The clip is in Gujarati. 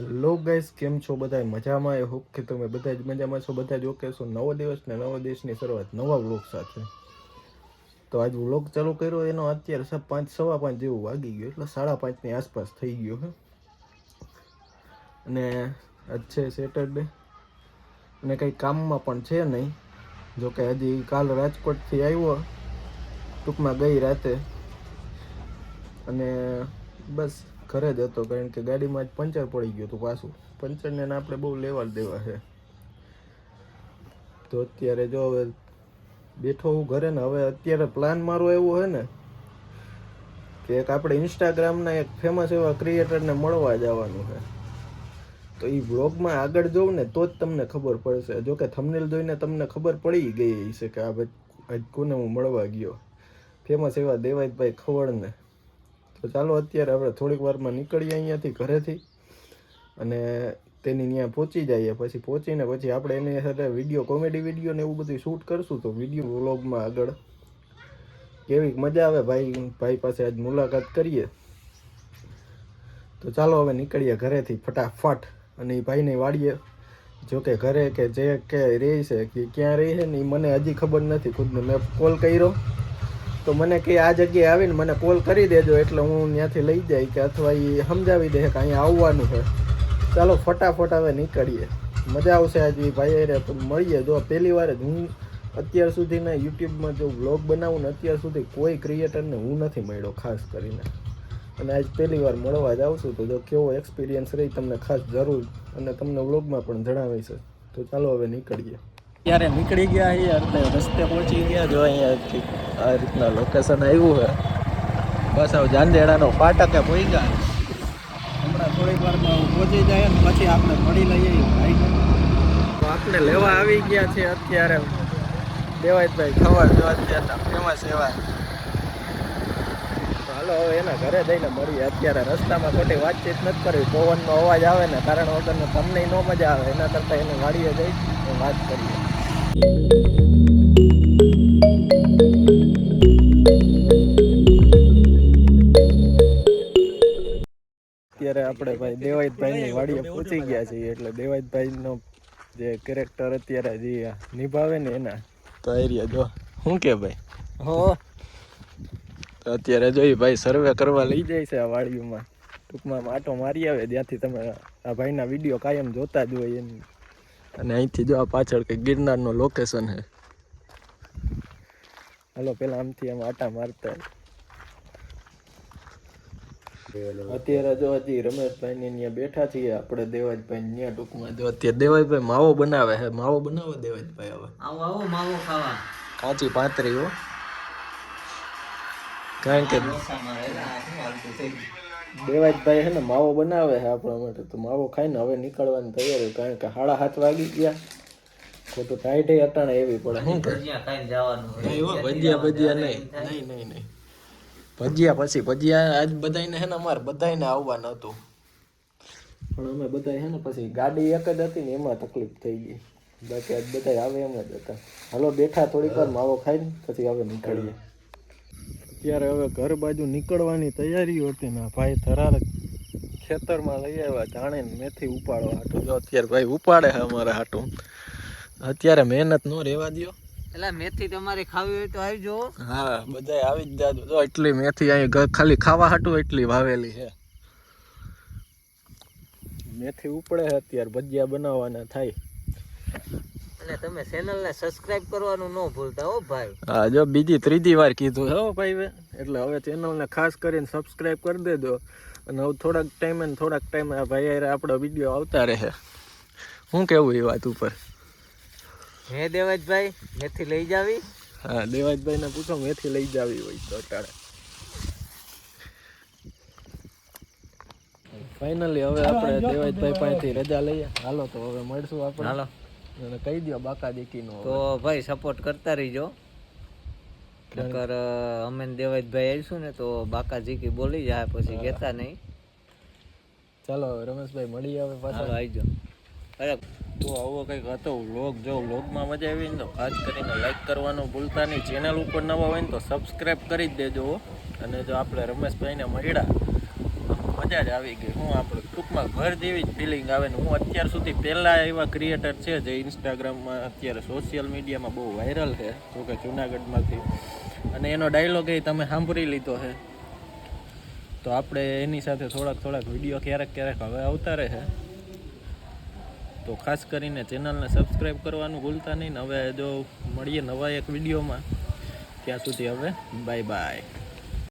હેલો ગાઈસ, કેમ છો બધા? મજામાં? આઈ હોપ કે તમે બધા જ મજામાં છો. બધા જ ઓકે છો. નવો દિવસ ને નવો દિવસની શરૂઆત નવા વ્લોગ સાથે. તો આજ વ્લોગ ચાલુ કર્યો એનો અત્યારે 5 સવા 5 જેવું વાગી ગયું, એટલે 5:30ની આસપાસ થઈ ગયો છે. અને આજ છે સેટરડે અને કંઈ કામમાં પણ છે નહીં. જોકે હજી કાલ રાજકોટથી આવ્યો, ટૂંકમાં ગઈ રાતે, અને બસ ઘરે જ હતો, કારણ કે ગાડીમાં જ પંચર પડી ગયું હતું. પાછું પંચરને આપણે બહુ લેવા દેવા છે. તો અત્યારે જો હવે બેઠો હું ઘરે ને. હવે અત્યારે પ્લાન મારો એવો છે ને કે એક આપણે ઇન્સ્ટાગ્રામના એક ફેમસ એવા ક્રિએટરને મળવા જવાનું છે. તો એ વ્લોગમાં આગળ જોઉં ને તો જ તમને ખબર પડશે. જો કે થંબનેલ જોઈને તમને ખબર પડી ગઈ છે કે આ ભાઈ કોને હું મળવા ગયો, ફેમસ એવા દેવાયતભાઈ ખવડને. તો ચાલો અત્યારે આપણે થોડીક વારમાં નીકળીએ અહીંયાથી, ઘરેથી, અને તેની ત્યાં પહોંચી જઈએ. પછી પહોંચીને પછી આપણે એની સાથે વિડીયો, કોમેડી વિડીયો ને એવું બધું શૂટ કરશું. તો વિડીયો વ્લોગમાં આગળ કેવી મજા આવે ભાઈ પાસે આજ મુલાકાત કરીએ. તો ચાલો હવે નીકળીએ ઘરેથી ફટાફટ. અને એ ભાઈને વાડીએ, જો કે ઘરે કે જે કે રહે છે કે ક્યાં રહે છે ને એ મને હજી ખબર નથી ખુદને. મેં કોલ કર્યો તો મને કે આ જગ્યાએ આવીને મને કોલ કરી દેજો, એટલે હું ત્યાંથી લઈ જાય, કે અથવા એ સમજાવી દે કે અહીંયા આવવાનું છે. ચાલો ફટાફટ હવે નીકળીએ. મજા આવશે આજે એ ભાઈ અરે મળીએ. જો પહેલી વાર જ હું અત્યાર સુધીના યુટ્યુબમાં જો વ્લોગ બનાવું ને, અત્યાર સુધી કોઈ ક્રિએટરને હું નથી મળ્યો ખાસ કરીને, અને આજ પહેલી વાર મળવા જ આવશું. તો જો કેવો એક્સપિરિયન્સ રહી તમને ખાસ જરૂર અને તમને વ્લોગમાં પણ જણાવીશ. તો ચાલો હવે નીકળીએ. ત્યારે નીકળી ગયા છીએ, એટલે રસ્તે પહોંચી ગયા. જો અહીંયા આ રીતના લોકેશન આવ્યું છે. બસ હવે જાંજેડાનો ફાટકે પહોંચ્યા. હમણાં થોડીક વારમાં પહોંચી જાય ને પછી આપણે મળી લઈએ ભાઈને. તો આપણે લેવા આવી ગયા છે અત્યારે દેવાયતભાઈ ખવડ, જો અત્યારના ફેમસ એવા. તો હાલો હવે એના ઘરે જઈને મળીએ. અત્યારે રસ્તામાં ખોટી વાતચીત નથી કરવી, પવનનો અવાજ આવે ને કારણ વગરનો તમને ન મજા આવે. એના કરતાં એને વાડીએ જઈ વાત કરીએ. અત્યારે આપણે ભાઈ દેવાયતભાઈની વાડીએ પહોંચી ગયા છીએ. એટલે દેવાયતભાઈનો જે કેરેક્ટર અત્યારે જે નિભાવે ને એના તો એરિયા જો શું કે ભાઈ હો. તો અત્યારે જોઈ ભાઈ સર્વે કરવા લઈ જાય છે આ વાડીઓમાં. ટૂંકમાં આટો મારી આવે જ્યાંથી તમે આ ભાઈના વિડીયો કાયમ જોતા જ હોય એની. અને અહીંથી જો આ પાછળ કંઈક ગિરનારનું લોકેશન છે. હાલો પેલા આમથી આમ આટા મારતા. અત્યારે જો હજી રમેશભાઈ ને ત્યાં બેઠા છીએ આપણે. દેવાજભાઈ ત્યાં ટૂંકમાં જો અત્યારે દેવાજભાઈ માવો બનાવે છે. માવો બનાવો દેવાજભાઈ. હવે આવો આવો માવો ખાવા. કાચી પાતરી હો. કારણ કે દેવાજભાઈ છે ને માવો બનાવે છે આપણા માટે. તો માવો ખાઈને હવે નીકળવાની તૈયારી, કારણ કે 7:30 વાગી ગયા. ખોટું ટાઈટ અટાણે એવી પડે. શું ભજીયા ખાઈને જવાનું. ભજીયા નહીં. ભજીયા આજ બધાને હે ને અમારે બધાને આવવાનું હતું, પણ અમે બધા હે ને પછી ગાડી એક જ હતી ને એમાં તકલીફ થઈ ગઈ. બાકી આજ બધા આવે એમ જ હતા. હાલો બેઠા થોડીક વાર માવો ખાઈને પછી હવે નીકળીએ. અત્યારે હવે ઘર બાજુ નીકળવાની તૈયારી હતી ને ભાઈ થરાર ખેતરમાં લઈ આવ્યા જાણે મેથી ઉપાડવા હાટું. જો અત્યારે ભાઈ ઉપાડે છે અમારે હાટું. અત્યારે મહેનત ન રહેવા દો. એટલે મેથી તમારે ખાવી હોય તો આવી જાઓ. હા બધા આવી જ જાજો. જો એટલી મેથી અહીં ખાલી ખાવા હાટું એટલી વાવેલી છે. મેથી ઉપડે છે અત્યારે, ભજીયા બનાવવાના થાય. અને તમે ચેનલને સબસ્ક્રાઇબ કરવાનું ન ભૂલતા હો ભાઈ. હા જો ત્રીજી વાર કીધું હો ભાઈ. એટલે હવે ચેનલને ખાસ કરીને સબસ્ક્રાઇબ કરી દેજો. અને હવે થોડાક ટાઈમે આ ભાઈ આપણો વિડીયો આવતા રહે. શું કેવું એ વાત ઉપર? હે દેવાજભાઈ મેથી લઈ જાવી? હા દેવાજભાઈને પૂછો મેથી લઈ જાવી હોય તો અટાણે. ફાઇનલી હવે આપણે દેવાજભાઈ પાસેથી રજા લઈએ. હાલો તો હવે મળશું આપણે. હાલો અને કહી દો બાકા દીકીનો. તો ભાઈ સપોર્ટ કરતા રહીજો. નકર અમે દેવાજભાઈ આવીશું ને તો બાકા જીકી બોલી જાય પછી કહેતા નહીં. ચાલો રમેશભાઈ મળી આવે પાછા. આવજો. અરે તો આવો કંઈક હતો વ્લોગ. જો વ્લોગમાં મજા આવી ને તો ખાસ કરીને લાઈક કરવાનું ભૂલતા નહીં. ચેનલ ઉપર નવા હોય ને તો સબસ્ક્રાઈબ કરી જ દેજો. અને જો આપણે રમેશભાઈને મળ્યા મજા જ આવી ગઈ. હું આપણે ટૂંકમાં ઘર જેવી જ ફિલિંગ આવે ને હું અત્યાર સુધી પહેલાં એવા ક્રિએટર છે જે ઇન્સ્ટાગ્રામમાં અત્યારે સોશિયલ મીડિયામાં બહુ વાયરલ છે, જો કે જુનાગઢમાંથી, અને એનો ડાયલોગ એ તમે સાંભળી લીધો છે. તો આપણે એની સાથે થોડાક વિડીયો ક્યારેક હવે આવતા રહે. તો ખાસ કરીને ચેનલને સબસ્ક્રાઈબ કરવાનું ભૂલતા નહીં ને. હવે જો મળીએ નવા એક વિડીયોમાં, ત્યાં સુધી હવે બાય બાય.